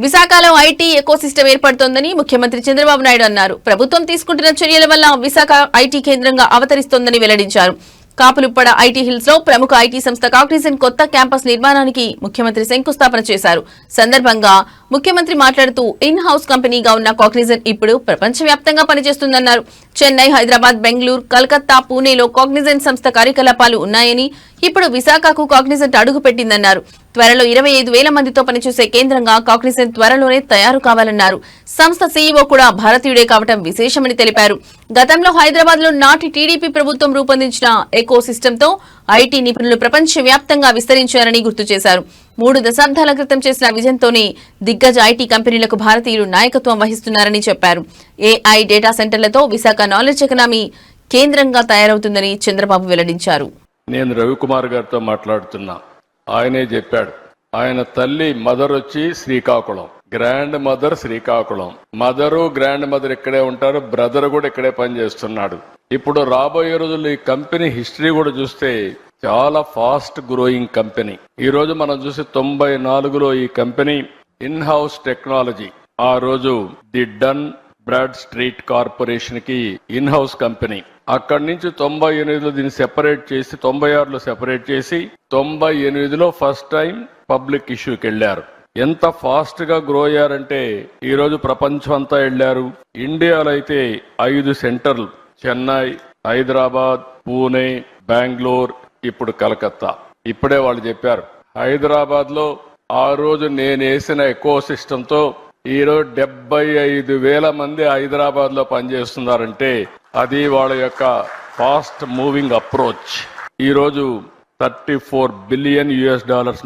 విశాఖలో IT ecosystem ఏర్పడుతోందని ముఖ్యమంత్రి చంద్రబాబు నాయుడు అన్నారు. ప్రభుత్వం తీసుకుంటున్న చర్యల వల్ల విశాఖ ఐటీ కేంద్రంగా అవతరిస్తోందని వెల్లడించారు. కాపులుప్పడ ఐటీ హిల్స్ లో ప్రముఖ ఐటీ సంస్థ కాగ్నిజెంట్ కొత్త క్యాంపస్ నిర్మాణానికి ముఖ్యమంత్రి శంకుస్థాపన చేశారు. సందర్భంగా ముఖ్యమంత్రి మాట్లాడుతూ ఇన్ హౌస్ కంపెనీగా ఉన్న కాగ్నిజెంట్ ఇప్పుడు ప్రపంచవ్యాప్తంగా పనిచేస్తుందన్నారు. చెన్నై, హైదరాబాద్, బెంగళూరు, కలకత్తా, పూణేలో కాగ్నిజెంట్ సంస్థ కార్యకలాపాలు ఉన్నాయని ఇప్పుడు విశాఖకు కాగ్నిజెంట్ అడుగు పెట్టిందన్నారు. త్వరలో 25,000 మందితో పనిచేసే కేంద్రంగా కాగ్నిజెంట్ త్వరలోనే తయారు కావాలన్నారు. సంస్థ సీఈఓ కూడా భారతీయుడే కావడం విశేషమని తెలిపారు. గతంలో హైదరాబాద్ లో నాటి టీడీపీ ప్రభుత్వం రూపొందించిన ఎకో సిస్టమ్ తో ఐటీ నిపుణులు ప్రపంచవ్యాప్తంగా విస్తరించారని గుర్తు చేశారు. 3 దశాబ్దాల క్రితం చేసిన విజన్తోనే దిగ్గజ ఐటీ కంపెనీలకు భారతీయులు నాయకత్వం వహిస్తున్నారని చెప్పారు. ఏఐ డేటా సెంటర్లతో విశాఖ నాలెడ్జ్ ఎకనామీ కేంద్రంగా తయారవుతుందని చంద్రబాబు వెల్లడించారు. నేను రవికుమార్ గారితో మాట్లాడుతున్నా. ఆయనే చెప్పాడు, ఆయన తల్లి మదర్ వచ్చి Srikakulam, grand mother Srikakulam, mother grand mother ఇక్కడే ఉంటారు, బ్రదర్ కూడా ఇక్కడే పనిచేస్తున్నాడు. ఇప్పుడు రాబోయే రోజుల్లో ఈ కంపెనీ హిస్టరీ కూడా చూస్తే చాలా ఫాస్ట్ గ్రోయింగ్ కంపెనీ. ఈ రోజు మనం చూసి 94లో ఈ కంపెనీ ఇన్ హౌస్ టెక్నాలజీ, ఆ రోజు the Dun Bradstreet corporation కి ఇన్ హౌస్ కంపెనీ. అక్కడి నుంచి 98లో దీన్ని సెపరేట్ చేసి 96లో సెపరేట్ చేసి 98లో ఫస్ట్ టైం పబ్లిక్ ఇష్యూకి వెళ్లారు. ఎంత ఫాస్ట్ గా గ్రో అయ్యారంటే ఈ రోజు ప్రపంచం అంతా వెళ్లారు. ఇండియాలో అయితే 5 సెంటర్లు, చెన్నై, హైదరాబాద్, పూణే, బెంగళూరు, ఇప్పుడు కలకత్తా. ఇప్పుడే వాళ్ళు చెప్పారు, హైదరాబాద్ లో ఆ రోజు నేను వేసిన ఎకో సిస్టమ్ తో ఈ రోజు 75,000 మంది హైదరాబాద్ లో పనిచేస్తున్నారంటే అది వాళ్ళ యొక్క ఫాస్ట్ మూవింగ్ అప్రోచ్. ఈ రోజు $34 బిలియన్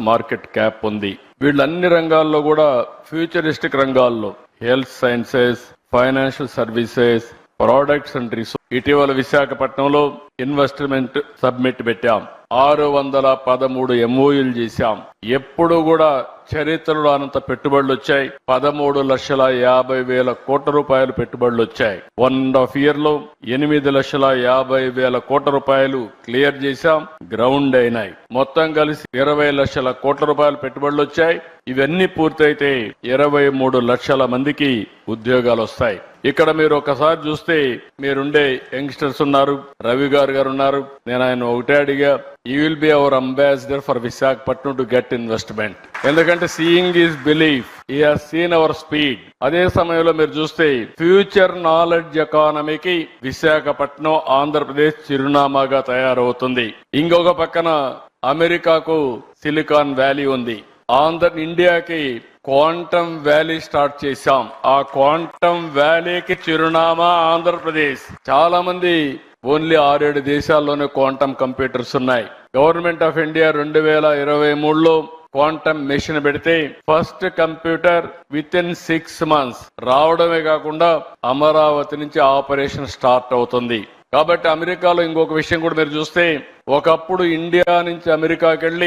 మార్కెట్ క్యాప్ ఉంది. వీళ్ళు అన్ని రంగాల్లో కూడా ఫ్యూచరిస్టిక్ రంగాల్లో health sciences, financial services, products and resource. ఇటీవల విశాఖపట్నంలో ఇన్వెస్ట్మెంట్ సబ్మిట్ పెట్టాం. 613 MOUలు చేశాం. ఎప్పుడు కూడా చరిత్రలో అనంత పెట్టుబడులు వచ్చాయి. 13,50,000 కోట్ల రూపాయలు పెట్టుబడులు వచ్చాయి. 1.5 ఇయర్ లో 8,50,000 కోట్ల రూపాయలు క్లియర్ చేశాం, గ్రౌండ్ అయినాయి. మొత్తం కలిసి 20 లక్షల కోట్ల రూపాయలు పెట్టుబడులు వచ్చాయి. ఇవన్నీ పూర్తయితే 23 లక్షల మందికి ఉద్యోగాలు వస్తాయి. ఇక్కడ మీరు ఒకసారి చూస్తే మీరుండే యంగ్స్టర్స్ ఉన్నారు, రవి గారు ఉన్నారు. నేను ఆయన ఒకటే అడిగా, you will be our ambassador for Visakhapatnam to get investment. ఎందుకంటే seeing is belief. He has seen our speed. అదే సమయంలో మీరు చూస్తే ఫ్యూచర్ నాలెడ్జ్ ఎకానమీకి విశాఖపట్నం, ఆంధ్రప్రదేశ్ చిరునామాగా తయారవుతుంది. ఇంకొక పక్కన అమెరికాకు సిలికాన్ వ్యాలీ ఉంది. ఇండియాకి క్వాంటమ్ వ్యాలీ స్టార్ట్ చేశాం. ఆ క్వాంటమ్ వ్యాలీకి చిరునామా ఆంధ్రప్రదేశ్. చాలా మంది ఓన్లీ 6-7 దేశాల్లోనే క్వాంటమ్ కంప్యూటర్స్ ఉన్నాయి. గవర్నమెంట్ ఆఫ్ ఇండియా 2023లో క్వాంటమ్ మెషిన్ పెడితే first computer within 6 months రావడమే కాకుండా అమరావతి నుంచి ఆపరేషన్ స్టార్ట్ అవుతుంది. కాబట్టి అమెరికాలో ఇంకొక విషయం కూడా మీరు చూస్తే, ఒకప్పుడు ఇండియా నుంచి అమెరికాకి వెళ్లి